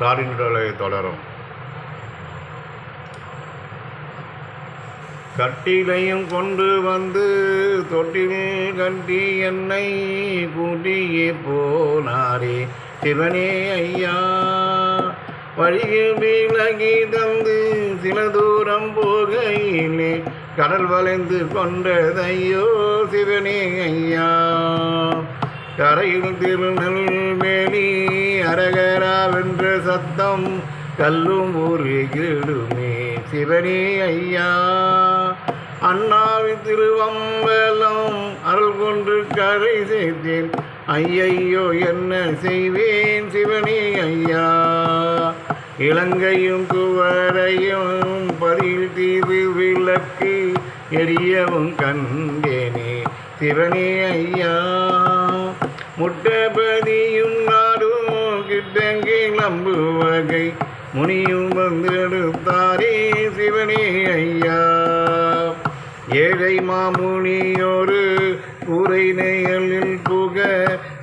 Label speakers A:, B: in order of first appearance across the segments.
A: சாடினுடலை தொடரும். கட்டிலையும் கொண்டு வந்து தொட்டில் கட்டி என்னை கூட்டியே போனாரே சிவனே ஐயா. வழியில் விலகி தந்து சில தூரம் போகையிலே கடல் வளைந்து கொண்டதையோ சிவனே ஐயா. கரையில் திருநெல்வேலி அரகராவென்ற சத்தம் கல்லும் உருகிடுமே சிவனே ஐயா. அண்ணாவின் திருவம்பலம் அருள் கொண்டு கரை சேர்த்தேன் ஐயையோ என்ன செய்வேன் சிவனே ஐயா. இலங்கையும் குவரையும் பதில் தீவு விளக்கு எரியவும் கண்டேனே சிவனே ஐயா. முட்டபதியும் நாடும் கிட்டங்கிளம்பு வகை முனியும் வந்தெடுத்தாரே சிவனே ஐயா. ஏழை மாமுனியோரு கூரை நெயலில் புக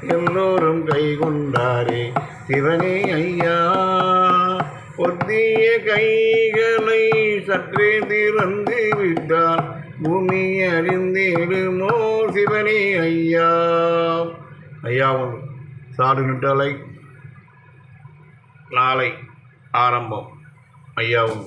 A: எல்லோரும் கை கொண்டாரே சிவனே ஐயா. ஒத்திய கைகளை சற்றே திறந்து விட்டால் பூமி அறிந்திடுமோ சிவனே ஐயா. ஐயாவும் சாடுநிட்டலை நாளை ஆரம்பம். ஐயாவும்